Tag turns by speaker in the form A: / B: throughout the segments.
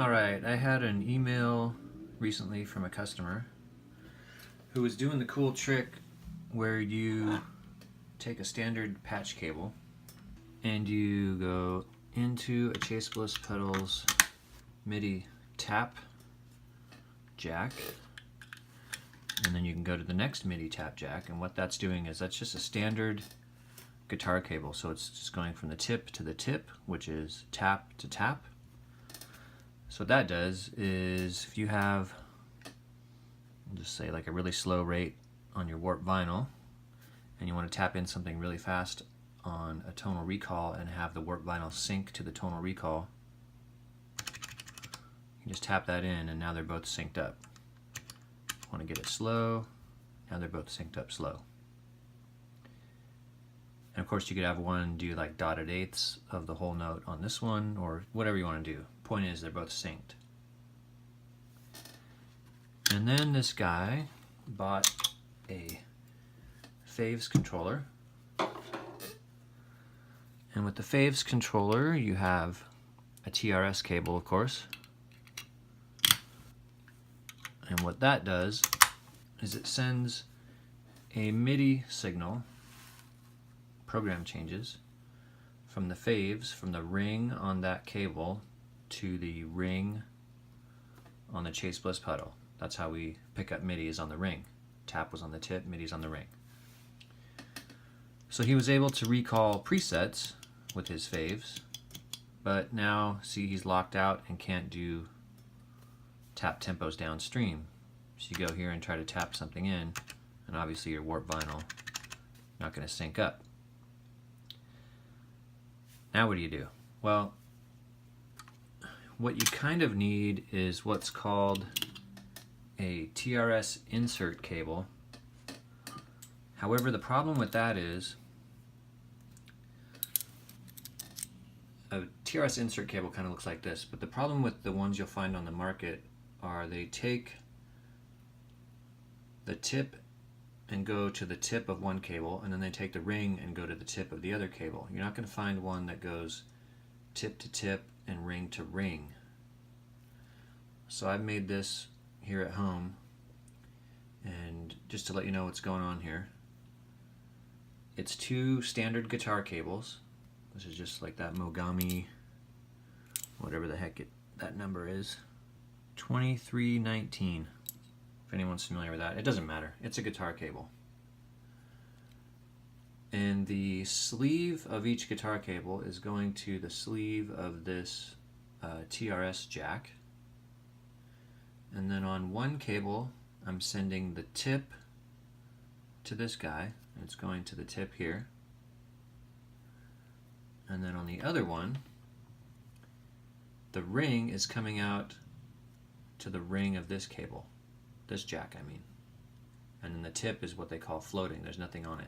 A: Alright, I had an email recently from a customer who was doing the cool trick where you take a standard patch cable and you go into a Chase Bliss pedals MIDI tap jack, and then you can go to the next MIDI tap jack, and what that's doing is that's just a standard guitar cable, so it's just going from the tip to the tip, which is tap to tap. So what that does is if you have, we'll just say like a really slow rate on your warp vinyl and you want to tap in something really fast on a tonal recall and have the warp vinyl sync to the tonal recall, you just tap that in and now they're both synced up. Want to get it slow, now they're both synced up slow. And of course you could have one do like dotted eighths of the whole note on this one, or whatever you want to do. Point is they're both synced. And then this guy bought a Faves controller. And with the Faves controller you have a TRS cable, of course. And what that does is it sends a MIDI signal, program changes, from the Faves, from the ring on that cable to the ring on the Chase Bliss pedal. That's how we pick up MIDI, is on the ring. Tap was on the tip, MIDI's on the ring. So he was able to recall presets with his Faves, but now see he's locked out and can't do tap tempos downstream. So you go here and try to tap something in, and obviously your warp vinyl not going to sync up. Now what do? Well, what you kind of need is what's called a TRS insert cable. However, the problem with that is a TRS insert cable kind of looks like this, but the problem with the ones you'll find on the market are they take the tip and go to the tip of one cable, and then they take the ring and go to the tip of the other cable. You're not going to find one that goes tip to tip and ring to ring. So I've made this here at home, and just to let you know what's going on here, it's two standard guitar cables. This is just like that Mogami, whatever the heck that number is, 2319. If anyone's familiar with that, it doesn't matter. It's a guitar cable. And the sleeve of each guitar cable is going to the sleeve of this TRS jack. And then on one cable, I'm sending the tip to this guy. It's going to the tip here. And then on the other one, the ring is coming out to the ring of this cable. This jack, I mean. And then the tip is what they call floating. There's nothing on it.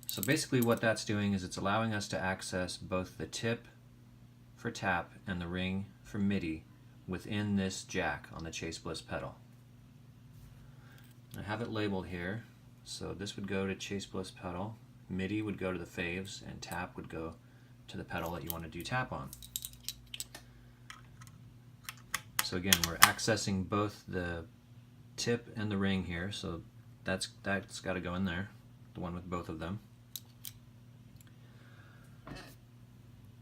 A: So basically what that's doing is it's allowing us to access both the tip for tap and the ring for MIDI within this jack on the Chase Bliss pedal. I have it labeled here. So this would go to Chase Bliss pedal, MIDI would go to the Faves, and tap would go to the pedal that you want to do tap on. So again, we're accessing both the tip and the ring here, so that's got to go in there, the one with both of them.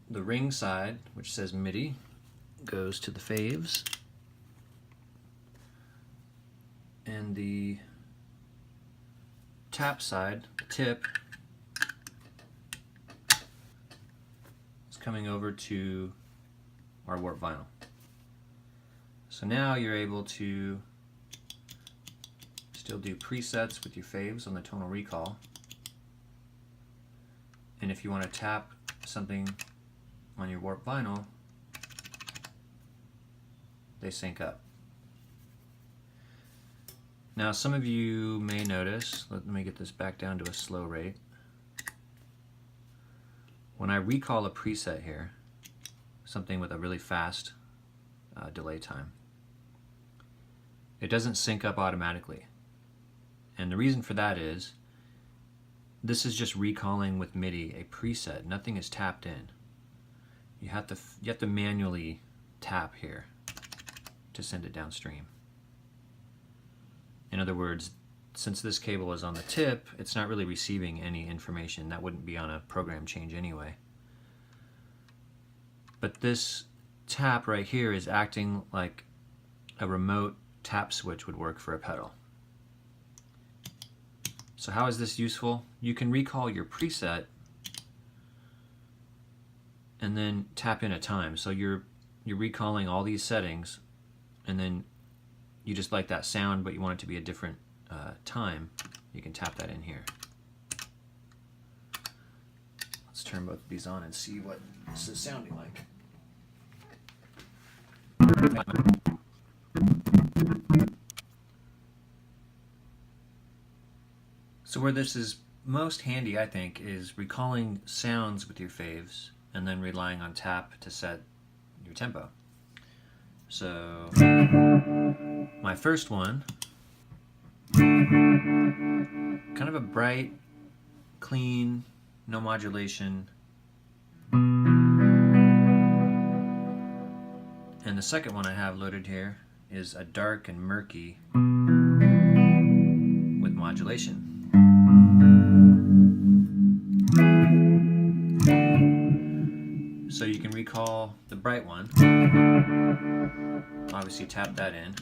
A: The ring side, which says MIDI, goes to the Faves, and the tap side, the tip, is coming over to our warp vinyl. So now you're able to still do presets with your Faves on the tonal recall. And if you want to tap something on your warp vinyl, they sync up. Now some of you may notice, let me get this back down to a slow rate. When I recall a preset here, something with a really fast delay time, it doesn't sync up automatically. And the reason for that is this is just recalling with MIDI a preset. Nothing is tapped in. you have to manually tap here to send it downstream. In other words, since this cable is on the tip, it's not really receiving any information. That wouldn't be on a program change anyway. But this tap right here is acting like a remote tap switch would work for a pedal. So how is this useful? You can recall your preset and then tap in a time. So you're recalling all these settings, and then you just like that sound, but you want it to be a different time. You can tap that in here. Let's turn both of these on and see what this is sounding like. So where this is most handy, I think, is recalling sounds with your faves and then relying on tap to set your tempo. So my first one, kind of a bright, clean, no modulation. And the second one I have loaded here is a dark and murky with modulation. So you can recall the bright one. Obviously tap that in.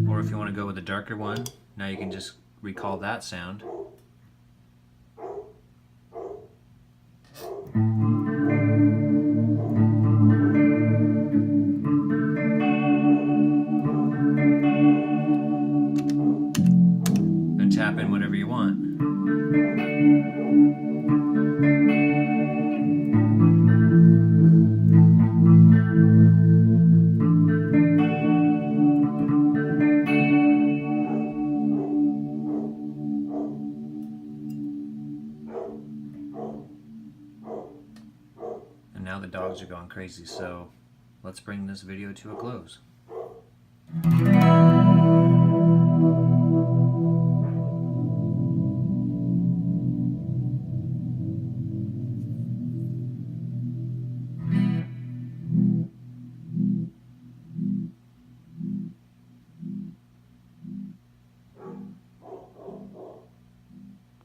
A: Or if you want to go with a darker one, now you can just recall that sound. And tap in whatever you want. And now the dogs are going crazy, so let's bring this video to a close.